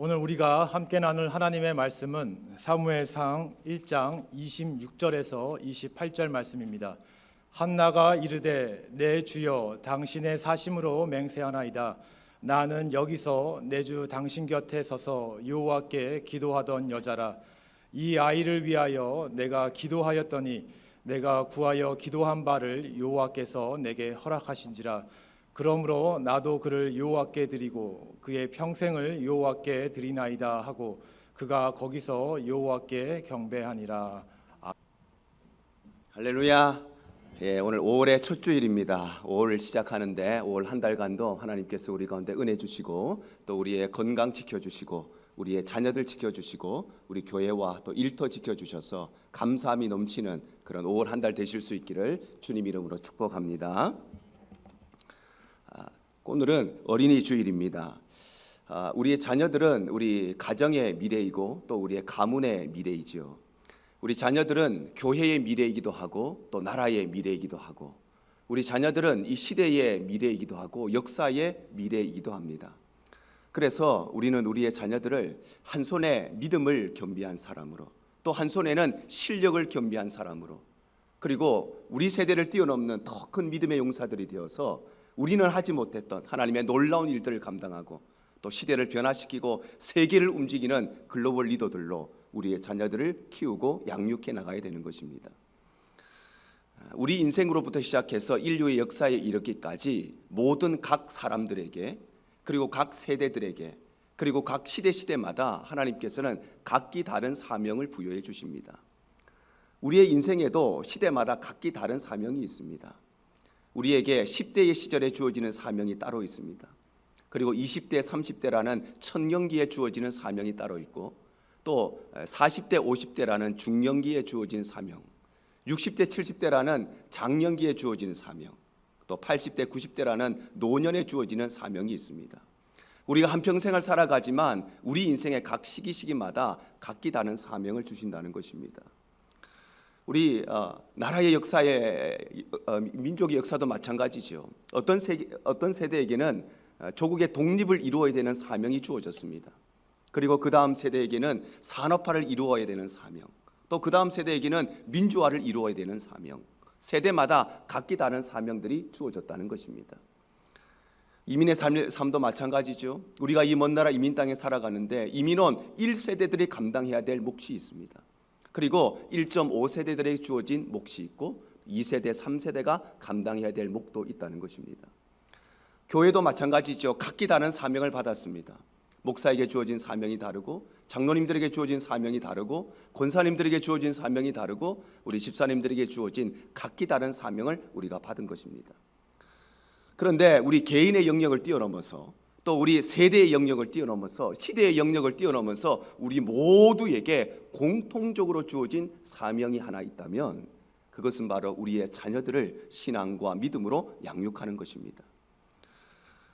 오늘 우리가 함께 나눌 하나님의 말씀은 사무엘상 1장 26절에서 28절 말씀입니다. 한나가 이르되 내 주여 당신의 사심으로 맹세하나이다. 나는 여기서 내 주 당신 곁에 서서 여호와께 기도하던 여자라. 이 아이를 위하여 내가 기도하였더니 내가 구하여 기도한 바를 여호와께서 내게 허락하신지라. 그러므로 나도 그를 여호와께 드리고 그의 평생을 여호와께 드리나이다 하고 그가 거기서 여호와께 경배하니라. 할렐루야. 오늘 5월의 첫 주일입니다. 5월을 시작하는데 5월 한 달간도 하나님께서 우리 가운데 은혜 주시고 또 우리의 건강 지켜주시고 우리의 자녀들 지켜주시고 우리 교회와 또 일터 지켜주셔서 감사함이 넘치는 그런 5월 한 달 되실 수 있기를 주님 이름으로 축복합니다. 오늘은 어린이 주일입니다. 우리의 자녀들은 우리 가정의 미래이고 또 우리의 가문의 미래이지요. 우리 자녀들은 교회의 미래이기도 하고 또 나라의 미래이기도 하고 우리 자녀들은 이 시대의 미래이기도 하고 역사의 미래이기도 합니다. 그래서 우리는 우리의 자녀들을 한 손에 믿음을 겸비한 사람으로 또 한 손에는 실력을 겸비한 사람으로 그리고 우리 세대를 뛰어넘는 더 큰 믿음의 용사들이 되어서 우리는 하지 못했던 하나님의 놀라운 일들을 감당하고 또 시대를 변화시키고 세계를 움직이는 글로벌 리더들로 우리의 자녀들을 키우고 양육해 나가야 되는 것입니다. 우리 인생으로부터 시작해서 인류의 역사에 이르기까지 모든 각 사람들에게 그리고 각 세대들에게 그리고 각 시대마다 하나님께서는 각기 다른 사명을 부여해 주십니다. 우리의 인생에도 시대마다 각기 다른 사명이 있습니다. 우리에게 10대의 시절에 주어지는 사명이 따로 있습니다. 그리고 20대, 30대라는 청년기에 주어지는 사명이 따로 있고 또 40대, 50대라는 중년기에 주어지는 사명, 60대, 70대라는 장년기에 주어지는 사명, 또 80대, 90대라는 노년에 주어지는 사명이 있습니다. 우리가 한평생을 살아가지만 우리 인생의 각 시기마다 각기 다른 사명을 주신다는 것입니다. 우리 나라의 역사의 민족의 역사도 마찬가지죠. 어떤 세대에게는 조국의 독립을 이루어야 되는 사명이 주어졌습니다. 그리고 그 다음 세대에게는 산업화를 이루어야 되는 사명, 또 그 다음 세대에게는 민주화를 이루어야 되는 사명, 세대마다 각기 다른 사명들이 주어졌다는 것입니다. 이민의 삶도 마찬가지죠. 우리가 이 먼 나라 이민 땅에 살아가는데 이민원 1세대들이 감당해야 될 몫이 있습니다. 그리고 1.5세대들에게 주어진 몫이 있고 2세대, 3세대가 감당해야 될 몫도 있다는 것입니다. 교회도 마찬가지죠. 각기 다른 사명을 받았습니다. 목사에게 주어진 사명이 다르고 장로님들에게 주어진 사명이 다르고 권사님들에게 주어진 사명이 다르고 우리 집사님들에게 주어진 각기 다른 사명을 우리가 받은 것입니다. 그런데 우리 개인의 영역을 뛰어넘어서 또 우리 세대의 영역을 뛰어넘어서 시대의 영역을 뛰어넘어서 우리 모두에게 공통적으로 주어진 사명이 하나 있다면 그것은 바로 우리의 자녀들을 신앙과 믿음으로 양육하는 것입니다.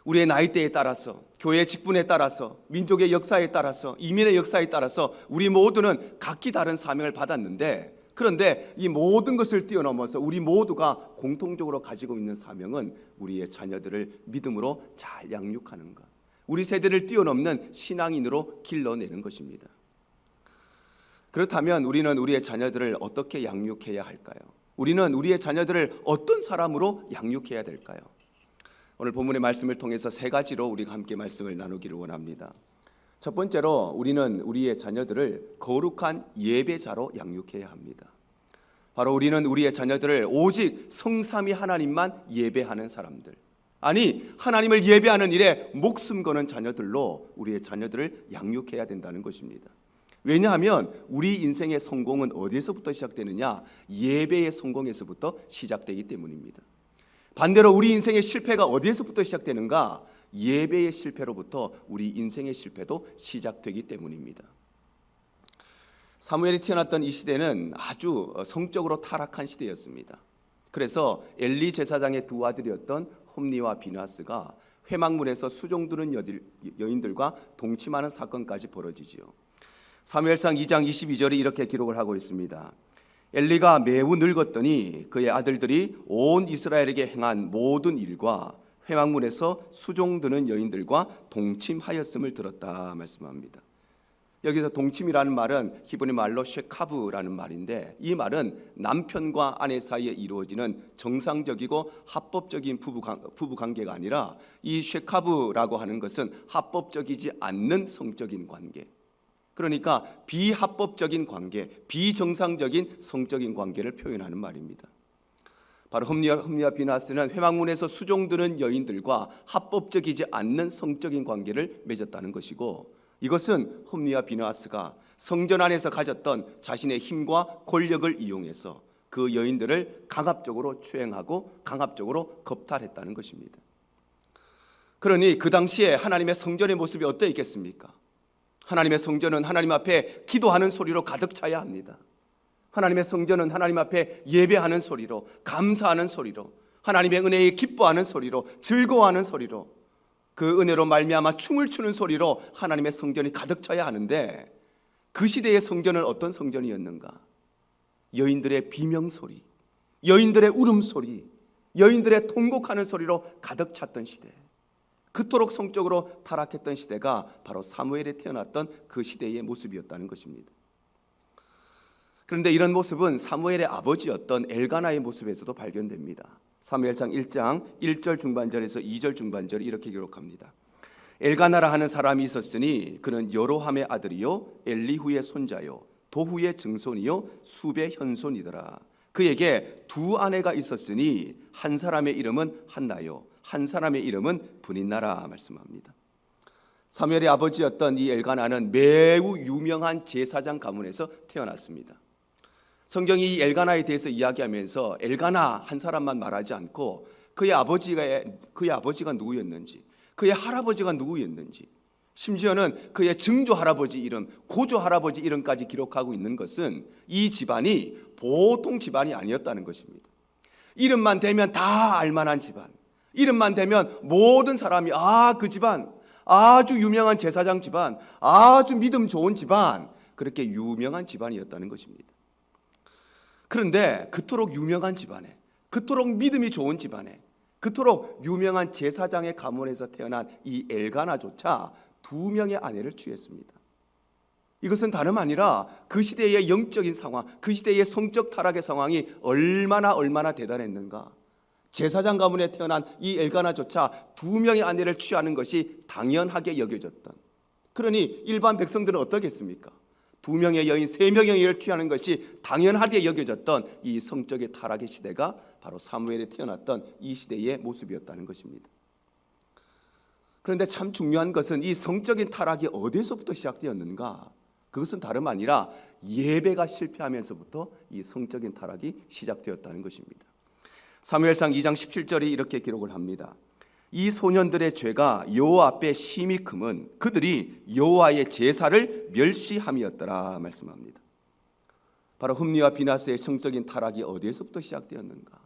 우리의 나이대에 따라서 교회의 직분에 따라서 민족의 역사에 따라서 이민의 역사에 따라서 우리 모두는 각기 다른 사명을 받았는데 그런데 이 모든 것을 뛰어넘어서 우리 모두가 공통적으로 가지고 있는 사명은 우리의 자녀들을 믿음으로 잘 양육하는 것, 우리 세대를 뛰어넘는 신앙인으로 길러내는 것입니다. 그렇다면 우리는 우리의 자녀들을 어떻게 양육해야 할까요? 우리는 우리의 자녀들을 어떤 사람으로 양육해야 될까요? 오늘 본문의 말씀을 통해서 세 가지로 우리가 함께 말씀을 나누기를 원합니다. 첫 번째로 우리는 우리의 자녀들을 거룩한 예배자로 양육해야 합니다. 바로 우리는 우리의 자녀들을 오직 성삼위 하나님만 예배하는 사람들, 아니 하나님을 예배하는 일에 목숨 거는 자녀들로 우리의 자녀들을 양육해야 된다는 것입니다. 왜냐하면 우리 인생의 성공은 어디서부터 시작되느냐? 예배의 성공에서부터 시작되기 때문입니다. 반대로 우리 인생의 실패가 어디에서부터 시작되는가? 예배의 실패로부터 우리 인생의 실패도 시작되기 때문입니다. 사무엘이 태어났던 이 시대는 아주 성적으로 타락한 시대였습니다. 그래서 엘리 제사장의 두 아들이었던 홈니와 비나스가 회막문에서 수종 두는 여인들과 동침하는 사건까지 벌어지지요. 사무엘상 2장 22절이 이렇게 기록을 하고 있습니다. 엘리가 매우 늙었더니 그의 아들들이 온 이스라엘에게 행한 모든 일과 회막문에서 수종드는 여인들과 동침하였음을 들었다 말씀합니다. 여기서 동침이라는 말은 히브리 말로 쉐카브라는 말인데, 이 말은 남편과 아내 사이에 이루어지는 정상적이고 합법적인 부부 관계가 아니라, 이 쉐카브라고 하는 것은 합법적이지 않는 성적인 관계, 그러니까 비합법적인 관계, 비정상적인 성적인 관계를 표현하는 말입니다. 바로 흠리와 비나스는 회막문에서 수종드는 여인들과 합법적이지 않는 성적인 관계를 맺었다는 것이고, 이것은 흠리와 비나스가 성전 안에서 가졌던 자신의 힘과 권력을 이용해서 그 여인들을 강압적으로 추행하고 강압적으로 겁탈했다는 것입니다. 그러니 그 당시에 하나님의 성전의 모습이 어떠했겠습니까? 하나님의 성전은 하나님 앞에 기도하는 소리로 가득 차야 합니다. 하나님의 성전은 하나님 앞에 예배하는 소리로, 감사하는 소리로, 하나님의 은혜에 기뻐하는 소리로, 즐거워하는 소리로, 그 은혜로 말미암아 춤을 추는 소리로 하나님의 성전이 가득 차야 하는데, 그 시대의 성전은 어떤 성전이었는가? 여인들의 비명소리, 여인들의 울음소리, 여인들의 통곡하는 소리로 가득 찼던 시대, 그토록 성적으로 타락했던 시대가 바로 사무엘이 태어났던 그 시대의 모습이었다는 것입니다. 그런데 이런 모습은 사무엘의 아버지였던 엘가나의 모습에서도 발견됩니다. 사무엘상 1장 1절 중반절에서 2절 중반절 이렇게 기록합니다. 엘가나라 하는 사람이 있었으니 그는 여로함의 아들이요 엘리후의 손자요 도후의 증손이요 수베 현손이더라. 그에게 두 아내가 있었으니 한 사람의 이름은 한나요 한 사람의 이름은 브닌나라 말씀합니다. 사무엘의 아버지였던 이 엘가나는 매우 유명한 제사장 가문에서 태어났습니다. 성경이 이 엘가나에 대해서 이야기하면서 엘가나 한 사람만 말하지 않고 그의 아버지가 누구였는지, 그의 할아버지가 누구였는지, 심지어는 그의 증조 할아버지 이름, 고조 할아버지 이름까지 기록하고 있는 것은 이 집안이 보통 집안이 아니었다는 것입니다. 이름만 대면 다 알만한 집안, 이름만 대면 모든 사람이 그 집안, 아주 유명한 제사장 집안, 아주 믿음 좋은 집안, 그렇게 유명한 집안이었다는 것입니다. 그런데 그토록 유명한 집안에, 그토록 믿음이 좋은 집안에, 그토록 유명한 제사장의 가문에서 태어난 이 엘가나조차 두 명의 아내를 취했습니다. 이것은 다름 아니라 그 시대의 영적인 상황, 그 시대의 성적 타락의 상황이 얼마나 대단했는가. 제사장 가문에 태어난 이 엘가나조차 두 명의 아내를 취하는 것이 당연하게 여겨졌던, 그러니 일반 백성들은 어떻겠습니까? 두 명의 여인, 세 명의 여인을 취하는 것이 당연하게 여겨졌던 이 성적의 타락의 시대가 바로 사무엘이 태어났던 이 시대의 모습이었다는 것입니다. 그런데 참 중요한 것은 이 성적인 타락이 어디서부터 시작되었는가? 그것은 다름 아니라 예배가 실패하면서부터 이 성적인 타락이 시작되었다는 것입니다. 사무엘상 2장 17절이 이렇게 기록을 합니다. 이 소년들의 죄가 여호와 앞에 심히 크면 그들이 여호와의 제사를 멸시함이었더라 말씀합니다. 바로 흠리와 비나스의 성적인 타락이 어디에서부터 시작되었는가?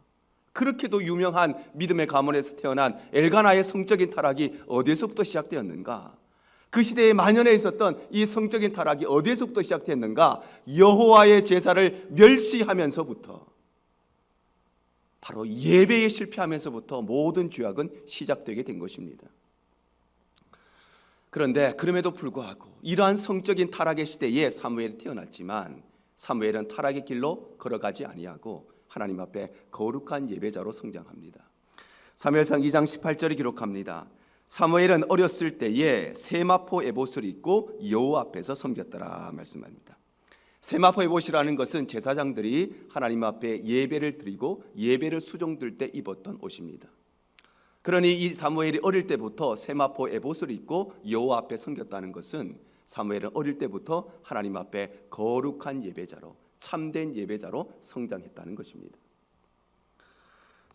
그렇게도 유명한 믿음의 가문에서 태어난 엘가나의 성적인 타락이 어디에서부터 시작되었는가? 그 시대에 만연해 있었던 이 성적인 타락이 어디에서부터 시작됐는가? 여호와의 제사를 멸시하면서부터, 바로 예배에 실패하면서부터 모든 죄악은 시작되게 된 것입니다. 그런데 그럼에도 불구하고 이러한 성적인 타락의 시대에 사무엘이 태어났지만, 사무엘은 타락의 길로 걸어가지 아니하고 하나님 앞에 거룩한 예배자로 성장합니다. 사무엘상 2장 18절이 기록합니다. 사무엘은 어렸을 때에 세마포 에봇을 입고 여호와 앞에서 섬겼더라 말씀합니다. 세마포 에봇이라는 것은 제사장들이 하나님 앞에 예배를 드리고 예배를 수종들 때 입었던 옷입니다. 그러니 이 사무엘이 어릴 때부터 세마포 에봇을 입고 여호와 앞에 섬겼다는 것은 사무엘은 어릴 때부터 하나님 앞에 거룩한 예배자로, 참된 예배자로 성장했다는 것입니다.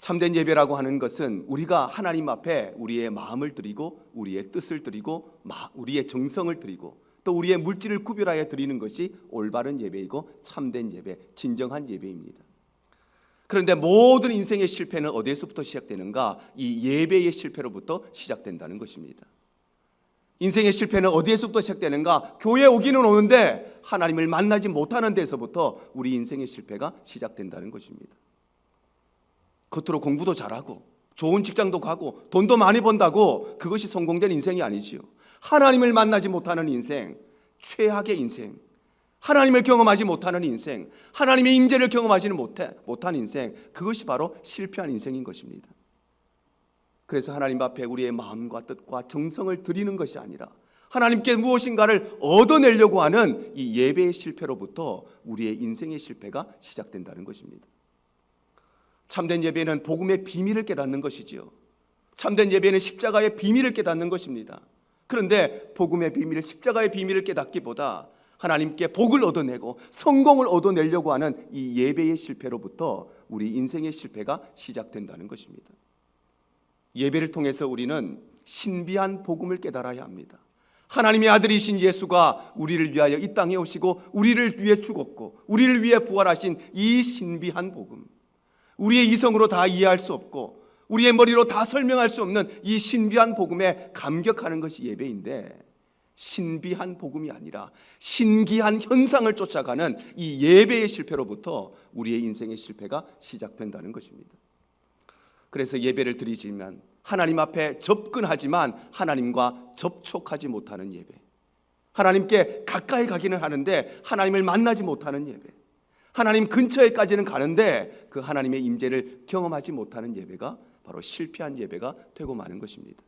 참된 예배라고 하는 것은 우리가 하나님 앞에 우리의 마음을 드리고 우리의 뜻을 드리고 우리의 정성을 드리고 또 우리의 물질을 구별하여 드리는 것이 올바른 예배이고 참된 예배, 진정한 예배입니다. 그런데 모든 인생의 실패는 어디에서부터 시작되는가? 이 예배의 실패로부터 시작된다는 것입니다. 인생의 실패는 어디에서부터 시작되는가? 교회에 오기는 오는데 하나님을 만나지 못하는 데서부터 우리 인생의 실패가 시작된다는 것입니다. 겉으로 공부도 잘하고 좋은 직장도 가고 돈도 많이 번다고 그것이 성공된 인생이 아니지요. 하나님을 만나지 못하는 인생, 최악의 인생, 하나님을 경험하지 못하는 인생, 하나님의 임재를 경험하지는 못한 인생, 그것이 바로 실패한 인생인 것입니다. 그래서 하나님 앞에 우리의 마음과 뜻과 정성을 드리는 것이 아니라 하나님께 무엇인가를 얻어내려고 하는 이 예배의 실패로부터 우리의 인생의 실패가 시작된다는 것입니다. 참된 예배는 복음의 비밀을 깨닫는 것이지요. 참된 예배는 십자가의 비밀을 깨닫는 것입니다. 그런데 복음의 비밀, 십자가의 비밀을 깨닫기보다 하나님께 복을 얻어내고 성공을 얻어내려고 하는 이 예배의 실패로부터 우리 인생의 실패가 시작된다는 것입니다. 예배를 통해서 우리는 신비한 복음을 깨달아야 합니다. 하나님의 아들이신 예수가 우리를 위하여 이 땅에 오시고 우리를 위해 죽었고 우리를 위해 부활하신 이 신비한 복음, 우리의 이성으로 다 이해할 수 없고 우리의 머리로 다 설명할 수 없는 이 신비한 복음에 감격하는 것이 예배인데, 신비한 복음이 아니라 신기한 현상을 쫓아가는 이 예배의 실패로부터 우리의 인생의 실패가 시작된다는 것입니다. 그래서 예배를 드리지만 하나님 앞에 접근하지만 하나님과 접촉하지 못하는 예배, 하나님께 가까이 가기는 하는데 하나님을 만나지 못하는 예배, 하나님 근처에까지는 가는데 그 하나님의 임재를 경험하지 못하는 예배가 바로 실패한 예배가 되고 마는 것입니다.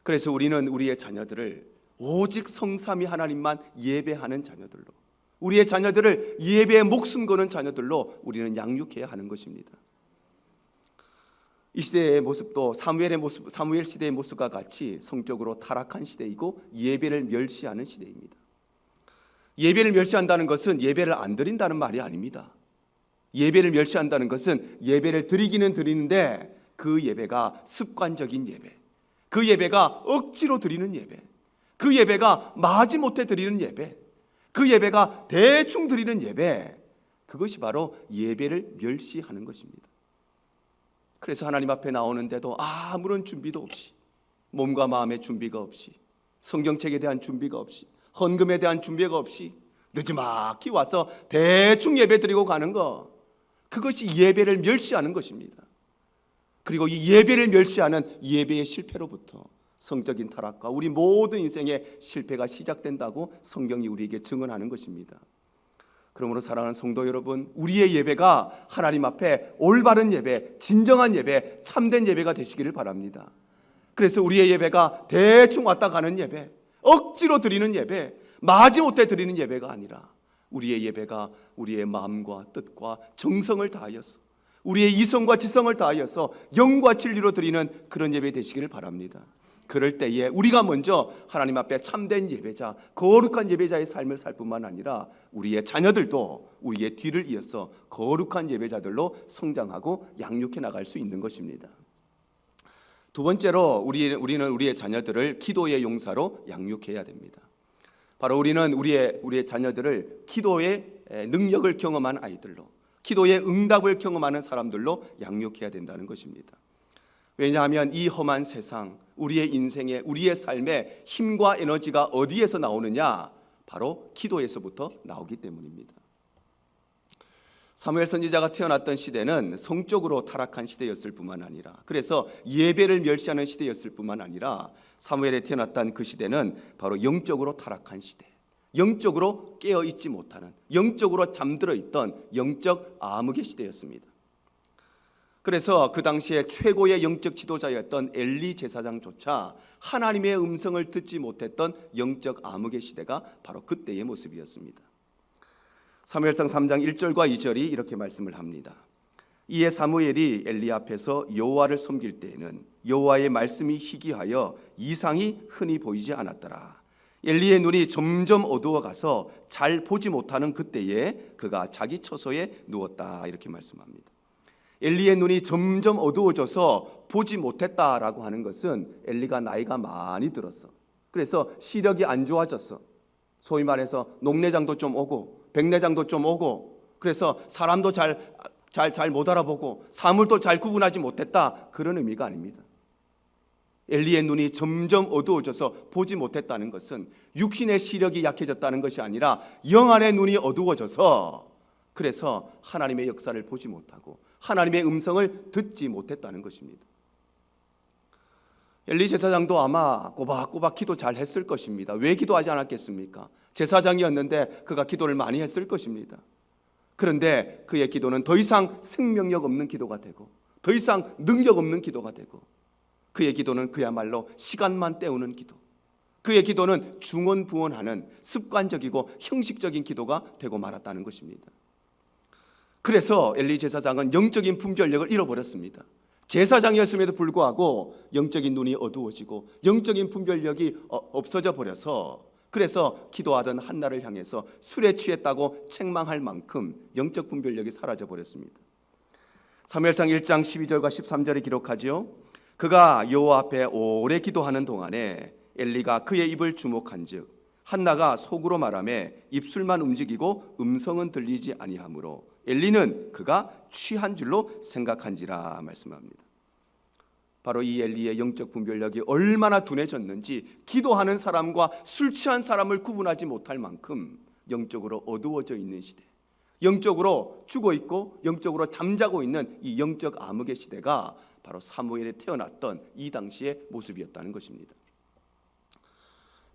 그래서 우리는 우리의 자녀들을 오직 성삼위 하나님만 예배하는 자녀들로, 우리의 자녀들을 예배에 목숨 거는 자녀들로 우리는 양육해야 하는 것입니다. 이 시대의 모습도 사무엘 시대의 모습과 같이 성적으로 타락한 시대이고 예배를 멸시하는 시대입니다. 예배를 멸시한다는 것은 예배를 안 드린다는 말이 아닙니다. 예배를 멸시한다는 것은 예배를 드리기는 드리는데 그 예배가 습관적인 예배, 그 예배가 억지로 드리는 예배, 그 예배가 마지못해 드리는 예배, 그 예배가 대충 드리는 예배, 그것이 바로 예배를 멸시하는 것입니다. 그래서 하나님 앞에 나오는데도 아무런 준비도 없이, 몸과 마음의 준비가 없이, 성경책에 대한 준비가 없이, 헌금에 대한 준비가 없이 늦지막히 와서 대충 예배 드리고 가는 거, 그것이 예배를 멸시하는 것입니다. 그리고 이 예배를 멸시하는 예배의 실패로부터 성적인 타락과 우리 모든 인생의 실패가 시작된다고 성경이 우리에게 증언하는 것입니다. 그러므로 사랑하는 성도 여러분, 우리의 예배가 하나님 앞에 올바른 예배, 진정한 예배, 참된 예배가 되시기를 바랍니다. 그래서 우리의 예배가 대충 왔다 가는 예배, 억지로 드리는 예배, 마지못해 드리는 예배가 아니라 우리의 예배가 우리의 마음과 뜻과 정성을 다하여서, 우리의 이성과 지성을 다하여서 영과 진리로 드리는 그런 예배 되시기를 바랍니다. 그럴 때에 우리가 먼저 하나님 앞에 참된 예배자, 거룩한 예배자의 삶을 살 뿐만 아니라 우리의 자녀들도 우리의 뒤를 이어서 거룩한 예배자들로 성장하고 양육해 나갈 수 있는 것입니다. 두 번째로 우리는 우리의 자녀들을 기도의 용사로 양육해야 됩니다. 바로 우리는 우리의 자녀들을 기도의 능력을 경험한 아이들로, 기도의 응답을 경험하는 사람들로 양육해야 된다는 것입니다. 왜냐하면 이 험한 세상, 우리의 인생에, 우리의 삶에 힘과 에너지가 어디에서 나오느냐? 바로 기도에서부터 나오기 때문입니다. 사무엘 선지자가 태어났던 시대는 성적으로 타락한 시대였을 뿐만 아니라, 그래서 예배를 멸시하는 시대였을 뿐만 아니라 사무엘이 태어났던 그 시대는 바로 영적으로 타락한 시대, 영적으로 깨어있지 못하는, 영적으로 잠들어 있던 영적 암흑의 시대였습니다. 그래서 그 당시에 최고의 영적 지도자였던 엘리 제사장조차 하나님의 음성을 듣지 못했던 영적 암흑의 시대가 바로 그때의 모습이었습니다. 사무엘상 3장 1절과 2절이 이렇게 말씀을 합니다. 이에 사무엘이 엘리 앞에서 여호와를 섬길 때에는 여호와의 말씀이 희귀하여 이상이 흔히 보이지 않았더라. 엘리의 눈이 점점 어두워가서 잘 보지 못하는 그때에 그가 자기 처소에 누웠다, 이렇게 말씀합니다. 엘리의 눈이 점점 어두워져서 보지 못했다라고 하는 것은 엘리가 나이가 많이 들었어. 그래서 시력이 안 좋아졌어. 소위 말해서 녹내장도 좀 오고 백내장도 좀 오고, 그래서 사람도 잘 못 알아보고 사물도 잘 구분하지 못했다, 그런 의미가 아닙니다. 엘리의 눈이 점점 어두워져서 보지 못했다는 것은 육신의 시력이 약해졌다는 것이 아니라 영 안의 눈이 어두워져서 그래서 하나님의 역사를 보지 못하고 하나님의 음성을 듣지 못했다는 것입니다. 엘리 제사장도 아마 꼬박꼬박 기도 잘 했을 것입니다. 왜 기도하지 않았겠습니까? 제사장이었는데 그가 기도를 많이 했을 것입니다. 그런데 그의 기도는 더 이상 생명력 없는 기도가 되고 더 이상 능력 없는 기도가 되고 그의 기도는 그야말로 시간만 때우는 기도, 그의 기도는 중언부언하는 습관적이고 형식적인 기도가 되고 말았다는 것입니다. 그래서 엘리 제사장은 영적인 분별력을 잃어버렸습니다. 제사장이었음에도 불구하고 영적인 눈이 어두워지고 영적인 분별력이 없어져 버려서 그래서 기도하던 한나를 향해서 술에 취했다고 책망할 만큼 영적 분별력이 사라져 버렸습니다. 사무엘상 1장 12절과 13절에 기록하지요. 그가 여호와 앞에 오래 기도하는 동안에 엘리가 그의 입을 주목한즉 한나가 속으로 말하며 입술만 움직이고 음성은 들리지 아니하므로 엘리는 그가 취한 줄로 생각한지라 말씀합니다. 바로 이 엘리의 영적 분별력이 얼마나 둔해졌는지 기도하는 사람과 술 취한 사람을 구분하지 못할 만큼 영적으로 어두워져 있는 시대, 영적으로 죽어있고 영적으로 잠자고 있는 이 영적 암흑의 시대가 바로 사무엘에 태어났던 이 당시의 모습이었다는 것입니다.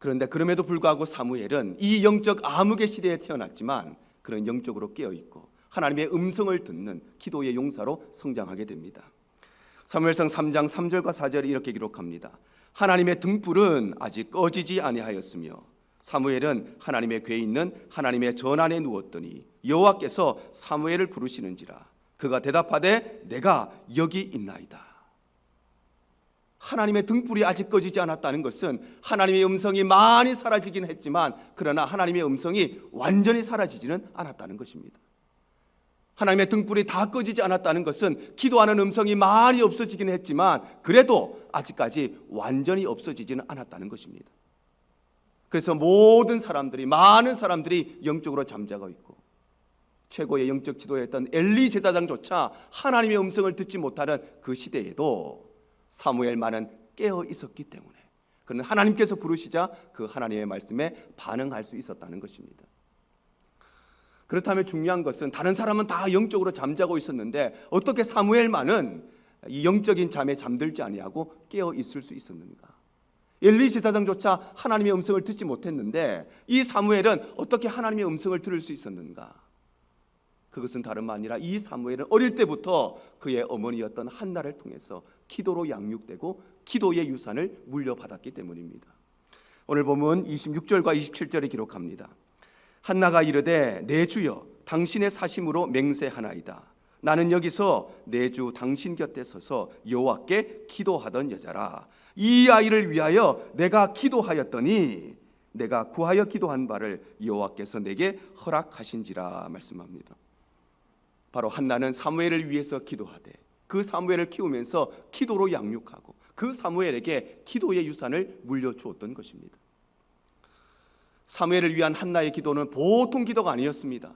그런데 그럼에도 불구하고 사무엘은 이 영적 암흑의 시대에 태어났지만 그런 영적으로 깨어있고 하나님의 음성을 듣는 기도의 용사로 성장하게 됩니다. 사무엘상 3장 3절과 4절이 이렇게 기록합니다. 하나님의 등불은 아직 꺼지지 아니하였으며 사무엘은 하나님의 궤에 있는 하나님의 전안에 누웠더니 여호와께서 사무엘을 부르시는지라 그가 대답하되 내가 여기 있나이다. 하나님의 등불이 아직 꺼지지 않았다는 것은 하나님의 음성이 많이 사라지긴 했지만 그러나 하나님의 음성이 완전히 사라지지는 않았다는 것입니다. 하나님의 등불이 다 꺼지지 않았다는 것은 기도하는 음성이 많이 없어지긴 했지만 그래도 아직까지 완전히 없어지지는 않았다는 것입니다. 그래서 많은 사람들이 영적으로 잠자고 있고 최고의 영적 지도였던 엘리 제사장조차 하나님의 음성을 듣지 못하는 그 시대에도 사무엘만은 깨어 있었기 때문에 그는 하나님께서 부르시자 그 하나님의 말씀에 반응할 수 있었다는 것입니다. 그렇다면 중요한 것은 다른 사람은 다 영적으로 잠자고 있었는데 어떻게 사무엘만은 이 영적인 잠에 잠들지 아니하고 깨어 있을 수 있었는가? 엘리 제사장조차 하나님의 음성을 듣지 못했는데 이 사무엘은 어떻게 하나님의 음성을 들을 수 있었는가? 그것은 다름 아니라 이 사무엘은 어릴 때부터 그의 어머니였던 한나를 통해서 기도로 양육되고 기도의 유산을 물려받았기 때문입니다. 오늘 본문 26절과 27절에 기록합니다. 한나가 이르되 내 주여 당신의 사심으로 맹세하나이다. 나는 여기서 내 주 당신 곁에 서서 여호와께 기도하던 여자라. 이 아이를 위하여 내가 기도하였더니 내가 구하여 기도한 바를 여호와께서 내게 허락하신지라 말씀합니다. 바로 한나는 사무엘을 위해서 기도하되 그 사무엘을 키우면서 기도로 양육하고 그 사무엘에게 기도의 유산을 물려주었던 것입니다. 사무엘을 위한 한나의 기도는 보통 기도가 아니었습니다.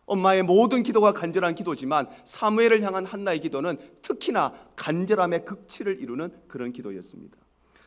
엄마의 모든 기도가 간절한 기도지만 사무엘을 향한 한나의 기도는 특히나 간절함의 극치를 이루는 그런 기도였습니다.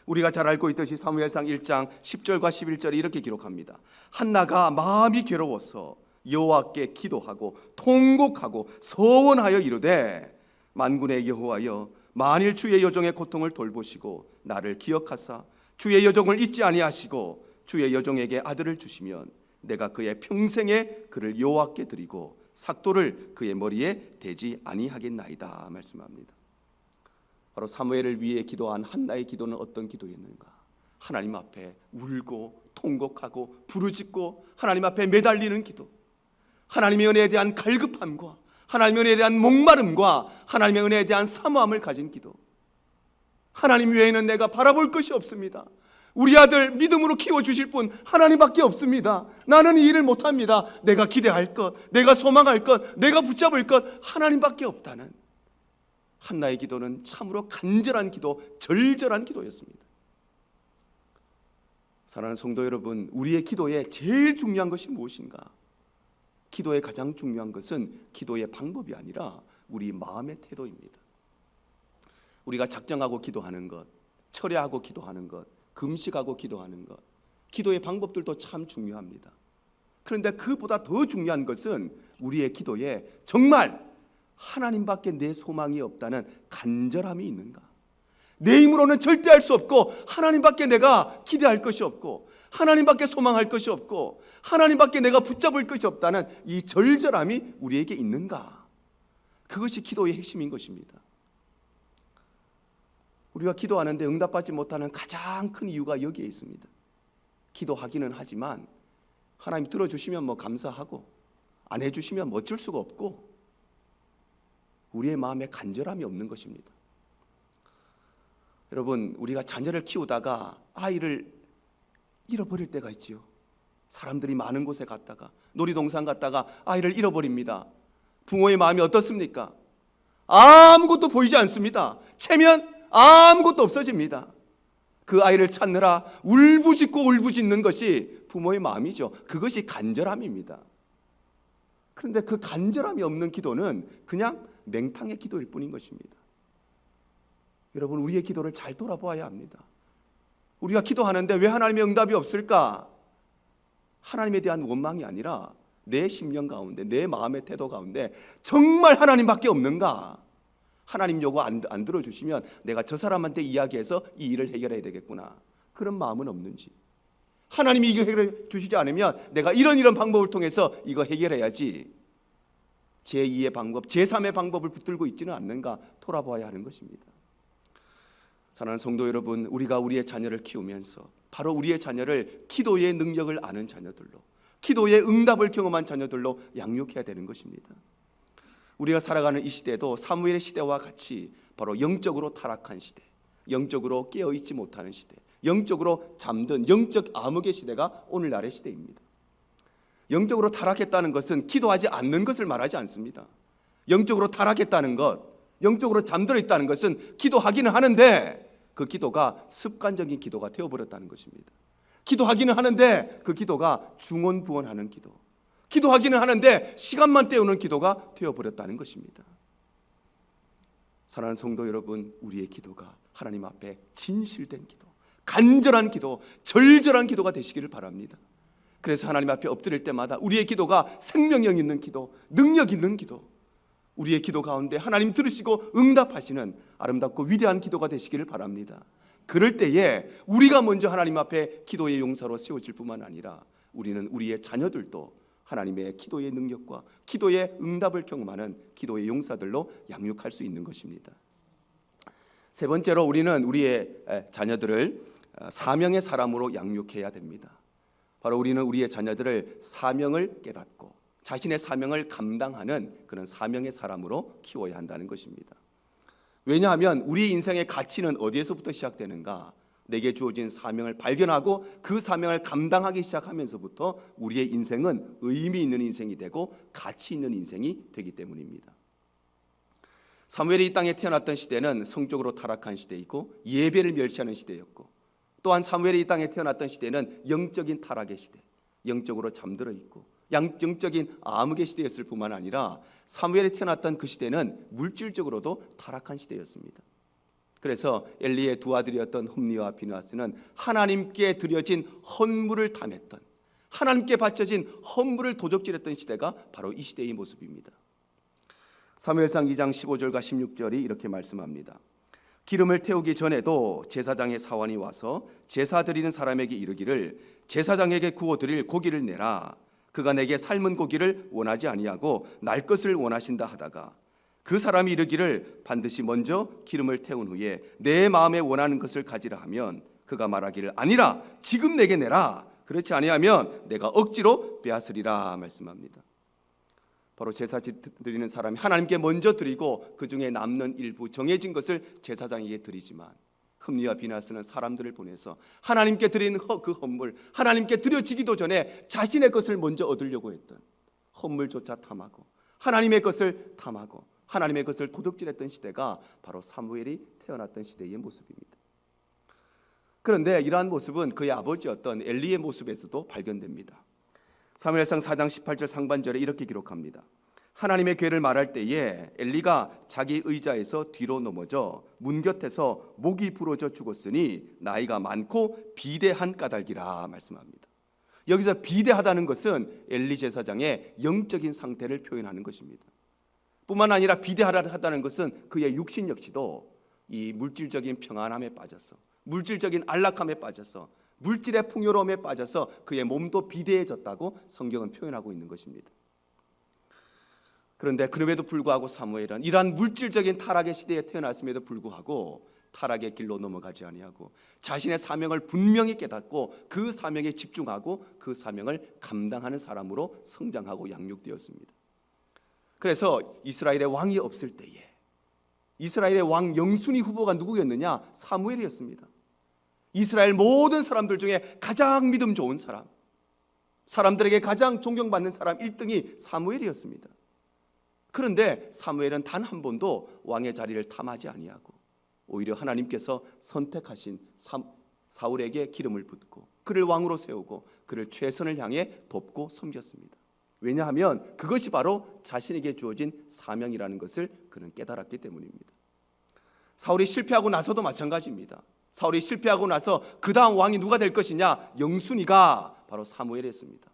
우리가 잘 알고 있듯이 사무엘상 1장 10절과 11절이 이렇게 기록합니다. 한나가 마음이 괴로워서 여호와께 기도하고 통곡하고 서원하여 이르되 만군의 여호와여 만일 주의 여종의 고통을 돌보시고 나를 기억하사 주의 여종을 잊지 아니하시고 주의 여종에게 아들을 주시면 내가 그의 평생에 그를 여호와께 드리고 삭도를 그의 머리에 대지 아니하겠나이다 말씀합니다. 바로 사무엘을 위해 기도한 한나의 기도는 어떤 기도였는가? 하나님 앞에 울고 통곡하고 부르짖고 하나님 앞에 매달리는 기도, 하나님의 은혜에 대한 갈급함과 하나님의 은혜에 대한 목마름과 하나님의 은혜에 대한 사모함을 가진 기도. 하나님 외에는 내가 바라볼 것이 없습니다. 우리 아들 믿음으로 키워주실 분 하나님밖에 없습니다. 나는 이 일을 못합니다. 내가 기대할 것, 내가 소망할 것, 내가 붙잡을 것 하나님밖에 없다는 한나의 기도는 참으로 간절한 기도, 절절한 기도였습니다. 사랑하는 성도 여러분, 우리의 기도에 제일 중요한 것이 무엇인가? 기도의 가장 중요한 것은 기도의 방법이 아니라 우리 마음의 태도입니다. 우리가 작정하고 기도하는 것, 철야하고 기도하는 것, 금식하고 기도하는 것, 기도의 방법들도 참 중요합니다. 그런데 그보다 더 중요한 것은 우리의 기도에 정말 하나님밖에 내 소망이 없다는 간절함이 있는가? 내 힘으로는 절대 할 수 없고, 하나님밖에 내가 기대할 것이 없고, 하나님밖에 소망할 것이 없고, 하나님밖에 내가 붙잡을 것이 없다는 이 절절함이 우리에게 있는가? 그것이 기도의 핵심인 것입니다. 우리가 기도하는데 응답받지 못하는 가장 큰 이유가 여기에 있습니다. 기도하기는 하지만 하나님 들어주시면 뭐 감사하고, 안 해주시면 뭐 어쩔 수가 없고, 우리의 마음에 간절함이 없는 것입니다. 여러분, 우리가 자녀를 키우다가 아이를 잃어버릴 때가 있지요. 사람들이 많은 곳에 갔다가, 놀이동산 갔다가 아이를 잃어버립니다. 부모의 마음이 어떻습니까? 아무것도 보이지 않습니다. 채면 아무것도 없어집니다. 그 아이를 찾느라 울부짖고 울부짖는 것이 부모의 마음이죠. 그것이 간절함입니다. 그런데 그 간절함이 없는 기도는 그냥 맹탕의 기도일 뿐인 것입니다. 여러분, 우리의 기도를 잘 돌아보아야 합니다. 우리가 기도하는데 왜 하나님의 응답이 없을까? 하나님에 대한 원망이 아니라 내 심령 가운데, 내 마음의 태도 가운데 정말 하나님밖에 없는가? 하나님 요구 안 들어주시면 내가 저 사람한테 이야기해서 이 일을 해결해야 되겠구나, 그런 마음은 없는지, 하나님이 이거 해결해 주시지 않으면 내가 이런 방법을 통해서 이거 해결해야지, 제2의 방법, 제3의 방법을 붙들고 있지는 않는가 돌아봐야 하는 것입니다. 사랑하는 성도 여러분, 우리가 우리의 자녀를 키우면서 바로 우리의 자녀를 기도의 능력을 아는 자녀들로, 기도의 응답을 경험한 자녀들로 양육해야 되는 것입니다. 우리가 살아가는 이 시대도 사무엘의 시대와 같이 바로 영적으로 타락한 시대, 영적으로 깨어있지 못하는 시대, 영적으로 잠든 영적 암흑의 시대가 오늘날의 시대입니다. 영적으로 타락했다는 것은 기도하지 않는 것을 말하지 않습니다. 영적으로 타락했다는 것, 영적으로 잠들어 있다는 것은 기도하기는 하는데 그 기도가 습관적인 기도가 되어버렸다는 것입니다. 기도하기는 하는데 그 기도가 중언부언하는 기도, 기도하기는 하는데 시간만 때우는 기도가 되어버렸다는 것입니다. 사랑하는 성도 여러분, 우리의 기도가 하나님 앞에 진실된 기도, 간절한 기도, 절절한 기도가 되시기를 바랍니다. 그래서 하나님 앞에 엎드릴 때마다 우리의 기도가 생명력 있는 기도, 능력 있는 기도, 우리의 기도 가운데 하나님 들으시고 응답하시는 아름답고 위대한 기도가 되시기를 바랍니다. 그럴 때에 우리가 먼저 하나님 앞에 기도의 용사로 세워질 뿐만 아니라 우리는 우리의 자녀들도 하나님의 기도의 능력과 기도의 응답을 경험하는 기도의 용사들로 양육할 수 있는 것입니다. 세 번째로, 우리는 우리의 자녀들을 사명의 사람으로 양육해야 됩니다. 바로 우리는 우리의 자녀들을 사명을 깨닫고 자신의 사명을 감당하는 그런 사명의 사람으로 키워야 한다는 것입니다. 왜냐하면 우리 인생의 가치는 어디에서부터 시작되는가? 내게 주어진 사명을 발견하고 그 사명을 감당하기 시작하면서부터 우리의 인생은 의미 있는 인생이 되고 가치 있는 인생이 되기 때문입니다. 사무엘이 이 땅에 태어났던 시대는 성적으로 타락한 시대이고 예배를 멸시하는 시대였고, 또한 사무엘이 이 땅에 태어났던 시대는 영적인 타락의 시대, 영적으로 잠들어 있고 영적인 암흑의 시대였을 뿐만 아니라 사무엘이 태어났던 그 시대는 물질적으로도 타락한 시대였습니다. 그래서 엘리의 두 아들이었던 홈니와 비느하스는 하나님께 드려진 헌물을 탐했던, 하나님께 바쳐진 헌물을 도적질했던 시대가 바로 이 시대의 모습입니다. 사무엘상 2장 15절과 16절이 이렇게 말씀합니다. 기름을 태우기 전에도 제사장의 사원이 와서 제사 드리는 사람에게 이르기를 제사장에게 구워 드릴 고기를 내라. 그가 내게 삶은 고기를 원하지 아니하고 날 것을 원하신다 하다가 그 사람이 이르기를 반드시 먼저 기름을 태운 후에 내 마음에 원하는 것을 가지라 하면 그가 말하기를 아니라 지금 내게 내라. 그렇지 아니하면 내가 억지로 빼앗으리라 말씀합니다. 바로 제사 드리는 사람이 하나님께 먼저 드리고 그 중에 남는 일부 정해진 것을 제사장에게 드리지만 흠니와 비느하스는 사람들을 보내서 하나님께 드리는 그 헌물, 하나님께 드려지기도 전에 자신의 것을 먼저 얻으려고 했던, 헌물조차 탐하고 하나님의 것을 탐하고 하나님의 것을 도둑질했던 시대가 바로 사무엘이 태어났던 시대의 모습입니다. 그런데 이러한 모습은 그의 아버지였던 엘리의 모습에서도 발견됩니다. 사무엘상 4장 18절 상반절에 이렇게 기록합니다. 하나님의 괴를 말할 때에 엘리가 자기 의자에서 뒤로 넘어져 문 곁에서 목이 부러져 죽었으니 나이가 많고 비대한 까닭이라 말씀합니다. 여기서 비대하다는 것은 엘리 제사장의 영적인 상태를 표현하는 것입니다. 뿐만 아니라 비대하다는 것은 그의 육신 역시도 이 물질적인 평안함에 빠져서, 물질적인 안락함에 빠져서, 물질의 풍요로움에 빠져서 그의 몸도 비대해졌다고 성경은 표현하고 있는 것입니다. 그런데 그럼에도 불구하고 사무엘은 이러한 물질적인 타락의 시대에 태어났음에도 불구하고 타락의 길로 넘어가지 아니하고 자신의 사명을 분명히 깨닫고 그 사명에 집중하고 그 사명을 감당하는 사람으로 성장하고 양육되었습니다. 그래서 이스라엘의 왕이 없을 때에 이스라엘의 왕 영순위 후보가 누구였느냐? 사무엘이었습니다. 이스라엘 모든 사람들 중에 가장 믿음 좋은 사람, 사람들에게 가장 존경받는 사람 1등이 사무엘이었습니다. 그런데 사무엘은 단 한 번도 왕의 자리를 탐하지 아니하고 오히려 하나님께서 선택하신 사울에게 기름을 붓고 그를 왕으로 세우고 그를 최선을 향해 돕고 섬겼습니다. 왜냐하면 그것이 바로 자신에게 주어진 사명이라는 것을 그는 깨달았기 때문입니다. 사울이 실패하고 나서도 마찬가지입니다. 사울이 실패하고 나서 그 다음 왕이 누가 될 것이냐? 영순위가 바로 사무엘이었습니다.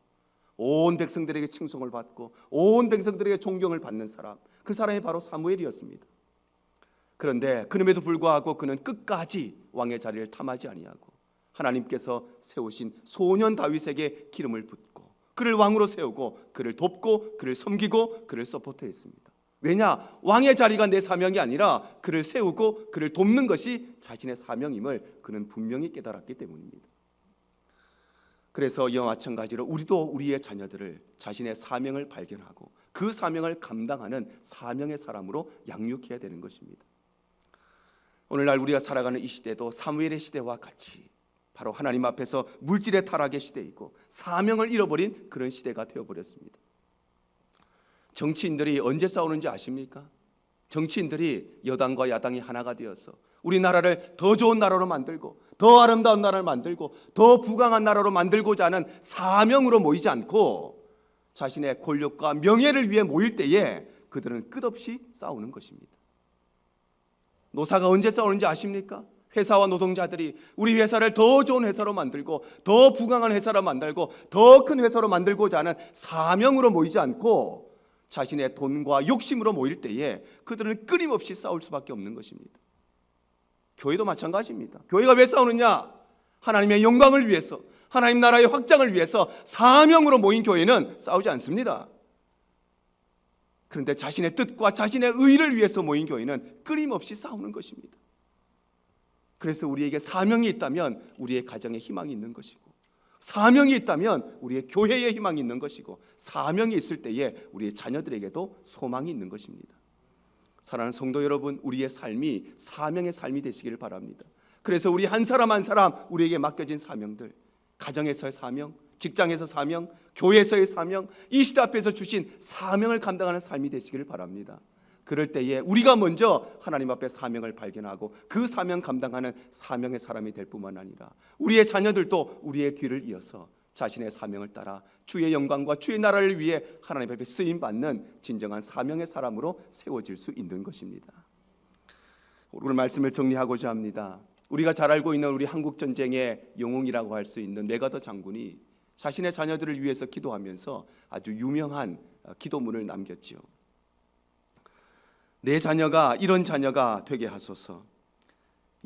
온 백성들에게 칭송을 받고 온 백성들에게 존경을 받는 사람, 그 사람이 바로 사무엘이었습니다. 그런데 그럼에도 불구하고 그는 끝까지 왕의 자리를 탐하지 아니하고 하나님께서 세우신 소년 다윗에게 기름을 붓고 그를 왕으로 세우고 그를 돕고 그를 섬기고 그를 서포트했습니다. 왜냐? 왕의 자리가 내 사명이 아니라 그를 세우고 그를 돕는 것이 자신의 사명임을 그는 분명히 깨달았기 때문입니다. 그래서 이와 마찬가지로 우리도 우리의 자녀들을 자신의 사명을 발견하고 그 사명을 감당하는 사명의 사람으로 양육해야 되는 것입니다. 오늘날 우리가 살아가는 이 시대도 사무엘의 시대와 같이 바로 하나님 앞에서 물질의 타락의 시대이고 사명을 잃어버린 그런 시대가 되어버렸습니다. 정치인들이 언제 싸우는지 아십니까? 정치인들이 여당과 야당이 하나가 되어서 우리나라를 더 좋은 나라로 만들고 더 아름다운 나라를 만들고 더 부강한 나라로 만들고자 하는 사명으로 모이지 않고 자신의 권력과 명예를 위해 모일 때에 그들은 끝없이 싸우는 것입니다. 노사가 언제 싸우는지 아십니까? 회사와 노동자들이 우리 회사를 더 좋은 회사로 만들고 더 부강한 회사로 만들고 더 큰 회사로 만들고자 하는 사명으로 모이지 않고 자신의 돈과 욕심으로 모일 때에 그들은 끊임없이 싸울 수밖에 없는 것입니다. 교회도 마찬가지입니다. 교회가 왜 싸우느냐? 하나님의 영광을 위해서, 하나님 나라의 확장을 위해서 사명으로 모인 교회는 싸우지 않습니다. 그런데 자신의 뜻과 자신의 의를 위해서 모인 교회는 끊임없이 싸우는 것입니다. 그래서 우리에게 사명이 있다면 우리의 가정에 희망이 있는 것이고, 사명이 있다면 우리의 교회에 희망이 있는 것이고, 사명이 있을 때에 우리의 자녀들에게도 소망이 있는 것입니다. 사랑하는 성도 여러분, 우리의 삶이 사명의 삶이 되시기를 바랍니다. 그래서 우리 한 사람 한 사람 우리에게 맡겨진 사명들, 가정에서의 사명, 직장에서 사명, 교회에서의 사명, 이 시대 앞에서 주신 사명을 감당하는 삶이 되시기를 바랍니다. 그럴 때에 우리가 먼저 하나님 앞에 사명을 발견하고 그 사명 감당하는 사명의 사람이 될 뿐만 아니라 우리의 자녀들도 우리의 뒤를 이어서 자신의 사명을 따라 주의 영광과 주의 나라를 위해 하나님 앞에 쓰임받는 진정한 사명의 사람으로 세워질 수 있는 것입니다. 오늘 말씀을 정리하고자 합니다. 우리가 잘 알고 있는 우리 한국 전쟁의 영웅이라고 할 수 있는 메가더 장군이 자신의 자녀들을 위해서 기도하면서 아주 유명한 기도문을 남겼지요. 내 자녀가 이런 자녀가 되게 하소서.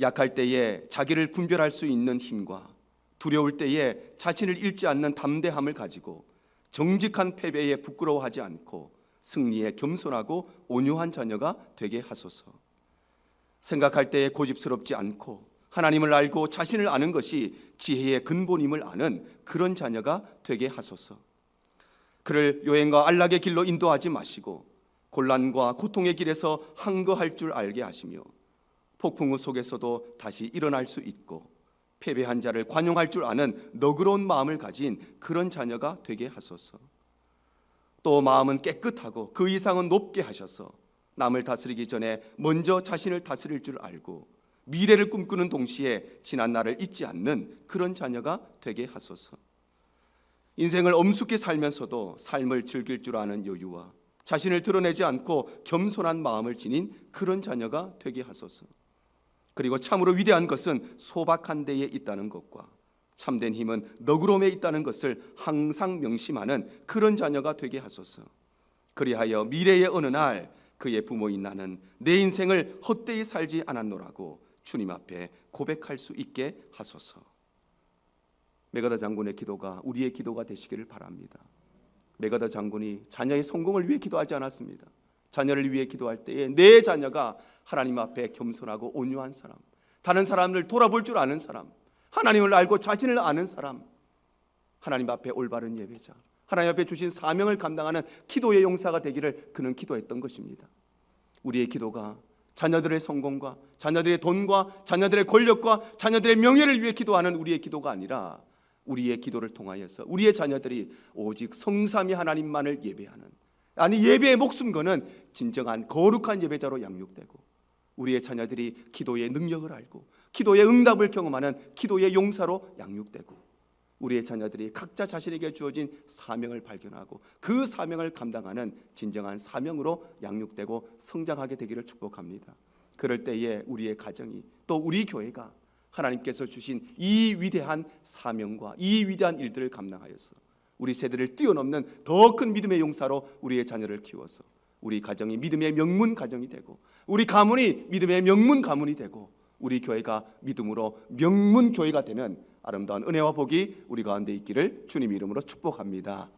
약할 때에 자기를 분별할 수 있는 힘과 두려울 때에 자신을 잃지 않는 담대함을 가지고 정직한 패배에 부끄러워하지 않고 승리에 겸손하고 온유한 자녀가 되게 하소서. 생각할 때에 고집스럽지 않고 하나님을 알고 자신을 아는 것이 지혜의 근본임을 아는 그런 자녀가 되게 하소서. 그를 요행과 안락의 길로 인도하지 마시고 곤란과 고통의 길에서 항거할 줄 알게 하시며 폭풍우 속에서도 다시 일어날 수 있고 패배한 자를 관용할 줄 아는 너그러운 마음을 가진 그런 자녀가 되게 하소서. 또 마음은 깨끗하고 그 이상은 높게 하셔서 남을 다스리기 전에 먼저 자신을 다스릴 줄 알고 미래를 꿈꾸는 동시에 지난 날을 잊지 않는 그런 자녀가 되게 하소서. 인생을 엄숙히 살면서도 삶을 즐길 줄 아는 여유와 자신을 드러내지 않고 겸손한 마음을 지닌 그런 자녀가 되게 하소서. 그리고 참으로 위대한 것은 소박한 데에 있다는 것과 참된 힘은 너그러움에 있다는 것을 항상 명심하는 그런 자녀가 되게 하소서. 그리하여 미래의 어느 날 그의 부모인 나는 내 인생을 헛되이 살지 않았노라고 주님 앞에 고백할 수 있게 하소서. 메가다 장군의 기도가 우리의 기도가 되시기를 바랍니다. 메가다 장군이 자녀의 성공을 위해 기도하지 않았습니다. 자녀를 위해 기도할 때에 내 자녀가 하나님 앞에 겸손하고 온유한 사람, 다른 사람을 돌아볼 줄 아는 사람, 하나님을 알고 자신을 아는 사람, 하나님 앞에 올바른 예배자, 하나님 앞에 주신 사명을 감당하는 기도의 용사가 되기를 그는 기도했던 것입니다. 우리의 기도가 자녀들의 성공과 자녀들의 돈과 자녀들의 권력과 자녀들의 명예를 위해 기도하는 우리의 기도가 아니라 우리의 기도를 통하여서 우리의 자녀들이 오직 성삼위 하나님만을 예배하는, 아니 예배에 목숨 거는 진정한 거룩한 예배자로 양육되고, 우리의 자녀들이 기도의 능력을 알고 기도의 응답을 경험하는 기도의 용사로 양육되고, 우리의 자녀들이 각자 자신에게 주어진 사명을 발견하고 그 사명을 감당하는 진정한 사명으로 양육되고 성장하게 되기를 축복합니다. 그럴 때에 우리의 가정이, 또 우리 교회가 하나님께서 주신 이 위대한 사명과 이 위대한 일들을 감당하여서 우리 세대를 뛰어넘는 더 큰 믿음의 용사로 우리의 자녀를 키워서 우리 가정이 믿음의 명문 가정이 되고, 우리 가문이 믿음의 명문 가문이 되고, 우리 교회가 믿음으로 명문 교회가 되는 아름다운 은혜와 복이 우리 가운데 있기를 주님 이름으로 축복합니다.